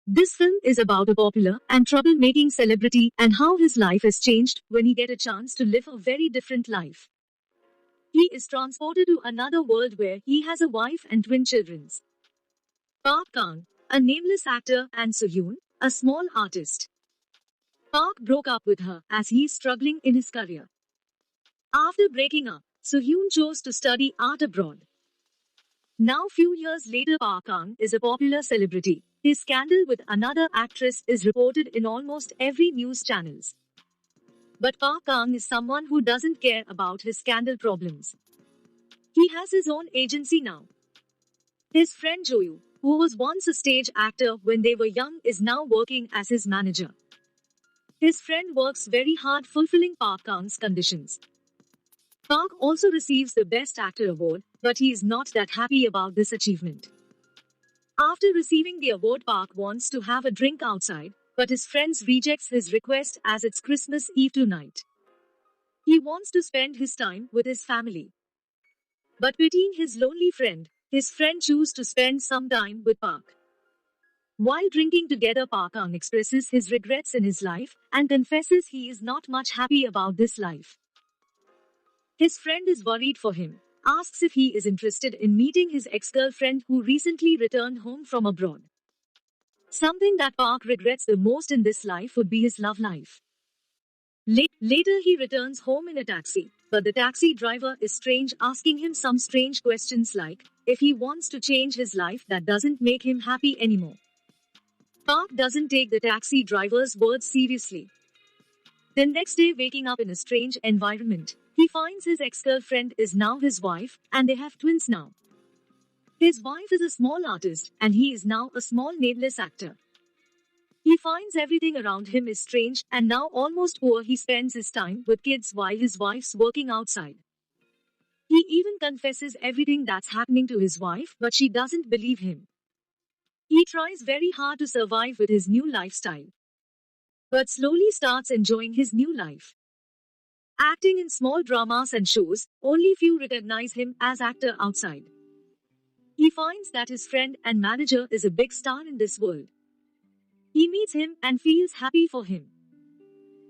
This film is about a popular and troublemaking celebrity and how his life has changed when he get a chance to live a very different life. He is transported to another world where he has a wife and twin children. Park Kang, a nameless actor, and Sohyun, a small artist. Park broke up with her as he is struggling in his career. After breaking up, Sohyun chose to study art abroad. Now few years later, Park Kang is a popular celebrity. His scandal with another actress is reported in almost every news channels. But Park Kang is someone who doesn't care about his scandal problems. He has his own agency now. His friend Joyu, who was once a stage actor when they were young, is now working as his manager. His friend works very hard fulfilling Park Kang's conditions. Park also receives the Best Actor award, but he is not that happy about this achievement. After receiving the award, Park wants to have a drink outside, but his friends rejects his request as it's Christmas Eve tonight. He wants to spend his time with his family. But pitying his lonely friend, his friend chooses to spend some time with Park. While drinking together, Park Kang expresses his regrets in his life and confesses he is not much happy about this life. His friend is worried for him, asks if he is interested in meeting his ex-girlfriend who recently returned home from abroad. Something that Park regrets the most in this life would be his love life. Later he returns home in a taxi, but the taxi driver is strange, asking him some strange questions like if he wants to change his life that doesn't make him happy anymore. Park doesn't take the taxi driver's words seriously. The next day, waking up in a strange environment, he finds his ex-girlfriend is now his wife and they have twins now. His wife is a small artist and he is now a small nameless actor. He finds everything around him is strange and now almost poor. He spends his time with kids while his wife's working outside. He even confesses everything that's happening to his wife, but she doesn't believe him. He tries very hard to survive with his new lifestyle, but slowly starts enjoying his new life. Acting in small dramas and shows, only few recognize him as actor outside. He finds that his friend and manager is a big star in this world. He meets him and feels happy for him.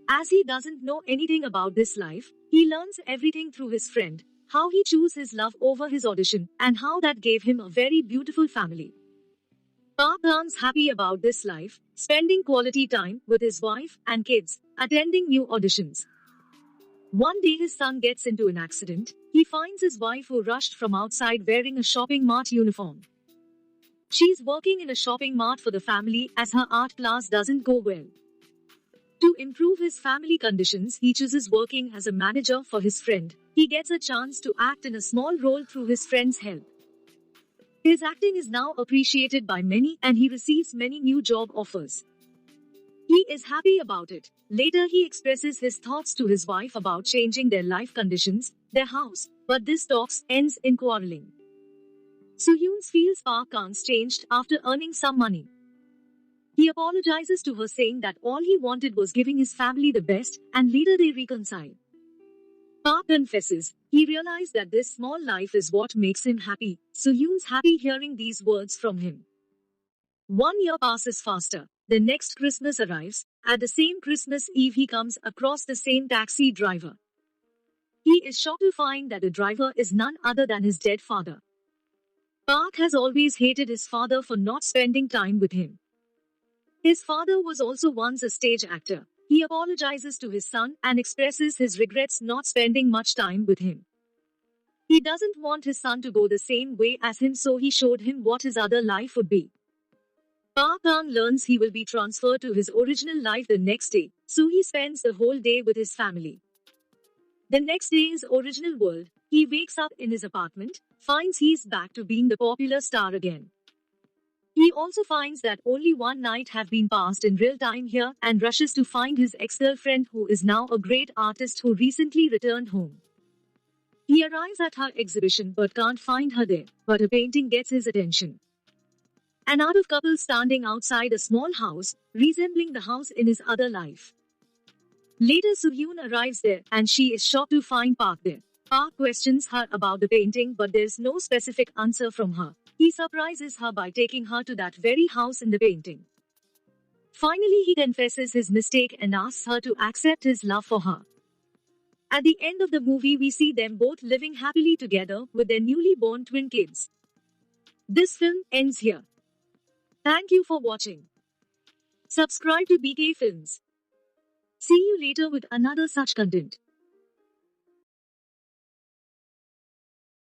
As he doesn't know anything about this life, he learns everything through his friend, how he chose his love over his audition, and how that gave him a very beautiful family. Park Kang's happy about this life, spending quality time with his wife and kids, attending new auditions. One day his son gets into an accident. He finds his wife who rushed from outside wearing a shopping mart uniform. She's working in a shopping mart for the family as her art class doesn't go well. To improve his family conditions, he chooses working as a manager for his friend. He gets a chance to act in a small role through his friend's help. His acting is now appreciated by many and he receives many new job offers. He is happy about it. Later he expresses his thoughts to his wife about changing their life conditions, their house, but this talks ends in quarreling. Sohyun feels Park Kang's changed after earning some money. He apologizes to her saying that all he wanted was giving his family the best, and later they reconcile. Park confesses, he realized that this small life is what makes him happy. Sohyun's happy hearing these words from him. 1 year passes faster. The next Christmas arrives. At the same Christmas Eve he comes across the same taxi driver. He is shocked to find that the driver is none other than his dead father. Park has always hated his father for not spending time with him. His father was also once a stage actor. He apologizes to his son and expresses his regrets not spending much time with him. He doesn't want his son to go the same way as him, so he showed him what his other life would be. Park Kang learns he will be transferred to his original life the next day, so he spends the whole day with his family. The next day is original world. He wakes up in his apartment, finds he's back to being the popular star again. He also finds that only one night have been passed in real time here and rushes to find his ex-girlfriend who is now a great artist who recently returned home. He arrives at her exhibition but can't find her there, but a painting gets his attention. An adult couple standing outside a small house, resembling the house in his other life. Later Sohyun arrives there and she is shocked to find Park there. Park questions her about the painting but there's no specific answer from her. He surprises her by taking her to that very house in the painting. Finally, he confesses his mistake and asks her to accept his love for her. At the end of the movie, we see them both living happily together with their newly born twin kids. This film ends here. Thank you for watching. Subscribe to BK Films. See you later with another such content.